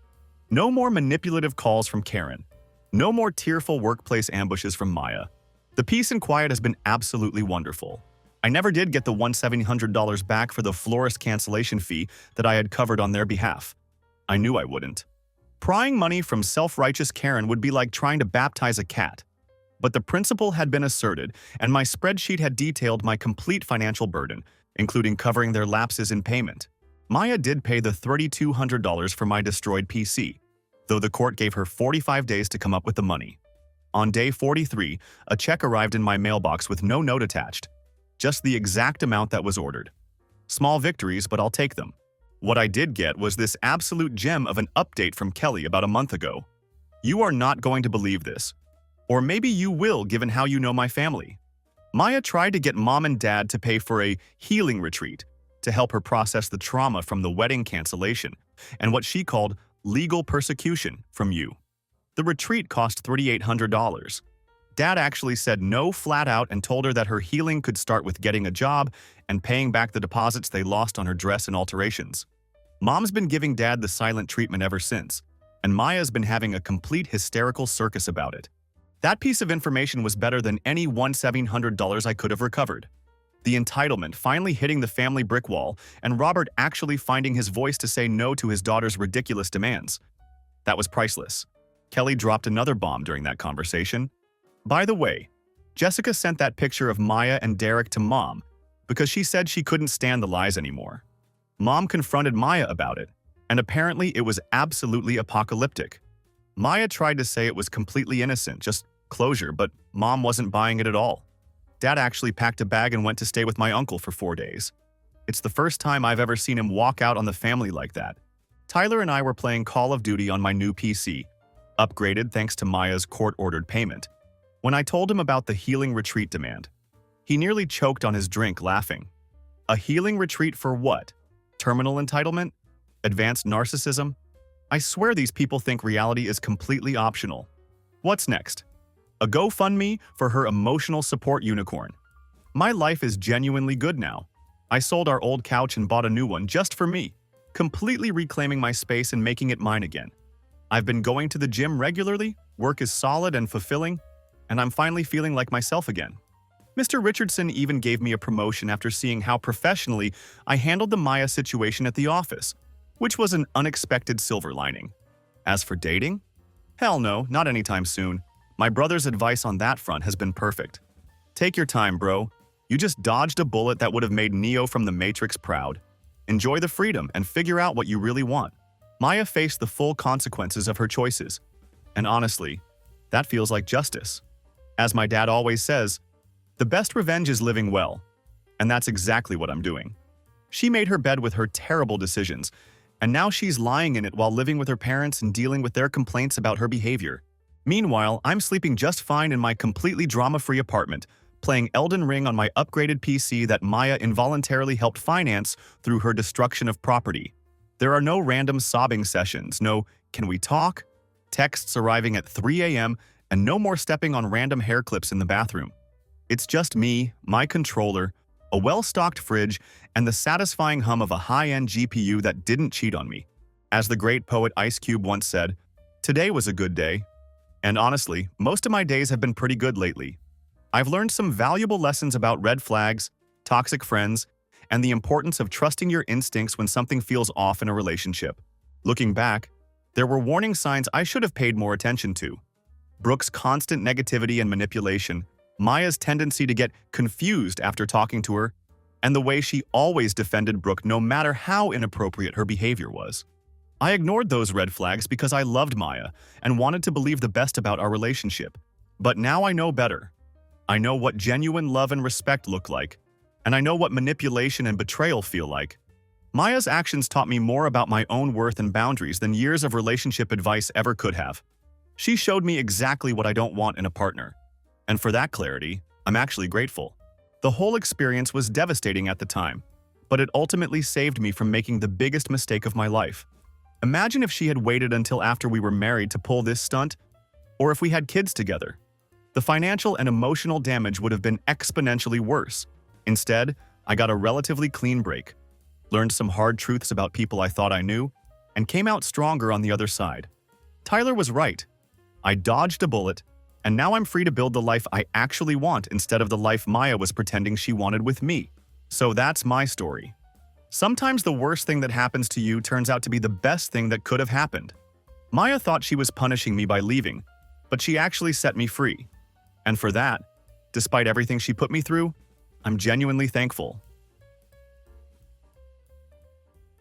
No more manipulative calls from Karen. No more tearful workplace ambushes from Maya. The peace and quiet has been absolutely wonderful. I never did get the $1,700 back for the florist cancellation fee that I had covered on their behalf. I knew I wouldn't. Prying money from self-righteous Karen would be like trying to baptize a cat. But the principle had been asserted, and my spreadsheet had detailed my complete financial burden, including covering their lapses in payment. Maya did pay the $3,200 for my destroyed PC, though the court gave her 45 days to come up with the money. On day 43, a check arrived in my mailbox with no note attached, just the exact amount that was ordered. Small victories, but I'll take them. What I did get was this absolute gem of an update from Kelly about a month ago. You are not going to believe this. Or maybe you will, given how you know my family. Maya tried to get mom and dad to pay for a healing retreat to help her process the trauma from the wedding cancellation and what she called legal persecution from you. The retreat cost $3,800. Dad actually said no flat out and told her that her healing could start with getting a job and paying back the deposits they lost on her dress and alterations. Mom's been giving Dad the silent treatment ever since, and Maya's been having a complete hysterical circus about it. That piece of information was better than any $1,700 I could have recovered. The entitlement finally hitting the family brick wall and Robert actually finding his voice to say no to his daughter's ridiculous demands. That was priceless. Kelly dropped another bomb during that conversation. By the way, Jessica sent that picture of Maya and Derek to Mom because she said she couldn't stand the lies anymore. Mom confronted Maya about it, and apparently it was absolutely apocalyptic. Maya tried to say it was completely innocent, just closure, but Mom wasn't buying it at all. Dad actually packed a bag and went to stay with my uncle for 4 days. It's the first time I've ever seen him walk out on the family like that. Tyler and I were playing Call of Duty on my new PC, upgraded thanks to Maya's court-ordered payment, When I told him about the healing retreat demand, he nearly choked on his drink laughing. A healing retreat for what? Terminal entitlement? Advanced narcissism? I swear these people think reality is completely optional. What's next? A GoFundMe for her emotional support unicorn. My life is genuinely good now. I sold our old couch and bought a new one just for me, completely reclaiming my space and making it mine again. I've been going to the gym regularly, work is solid and fulfilling, and I'm finally feeling like myself again. Mr. Richardson even gave me a promotion after seeing how professionally I handled the Maya situation at the office, which was an unexpected silver lining. As for dating? Hell no, not anytime soon. My brother's advice on that front has been perfect. Take your time, bro. You just dodged a bullet that would have made Neo from the Matrix proud. Enjoy the freedom and figure out what you really want. Maya faced the full consequences of her choices. And honestly, that feels like justice. As my dad always says, the best revenge is living well. And that's exactly what I'm doing. She made her bed with her terrible decisions, and now she's lying in it while living with her parents and dealing with their complaints about her behavior. Meanwhile, I'm sleeping just fine in my completely drama-free apartment, playing Elden Ring on my upgraded PC that Maya involuntarily helped finance through her destruction of property. There are no random sobbing sessions, no "can we talk?" texts arriving at 3 a.m., and no more stepping on random hair clips in the bathroom. It's just me, my controller, a well-stocked fridge, and the satisfying hum of a high-end GPU that didn't cheat on me. As the great poet Ice Cube once said, "Today was a good day." And honestly, most of my days have been pretty good lately. I've learned some valuable lessons about red flags, toxic friends, and the importance of trusting your instincts when something feels off in a relationship. Looking back, there were warning signs I should have paid more attention to. Brooke's constant negativity and manipulation, Maya's tendency to get confused after talking to her, and the way she always defended Brooke no matter how inappropriate her behavior was. I ignored those red flags because I loved Maya and wanted to believe the best about our relationship. But now I know better. I know what genuine love and respect look like, and I know what manipulation and betrayal feel like. Maya's actions taught me more about my own worth and boundaries than years of relationship advice ever could have. She showed me exactly what I don't want in a partner. And for that clarity, I'm actually grateful. The whole experience was devastating at the time, but it ultimately saved me from making the biggest mistake of my life. Imagine if she had waited until after we were married to pull this stunt, or if we had kids together. The financial and emotional damage would have been exponentially worse. Instead, I got a relatively clean break, learned some hard truths about people I thought I knew, and came out stronger on the other side. Tyler was right. I dodged a bullet, and now I'm free to build the life I actually want instead of the life Maya was pretending she wanted with me. So that's my story. Sometimes the worst thing that happens to you turns out to be the best thing that could have happened. Maya thought she was punishing me by leaving, but she actually set me free. And for that, despite everything she put me through, I'm genuinely thankful.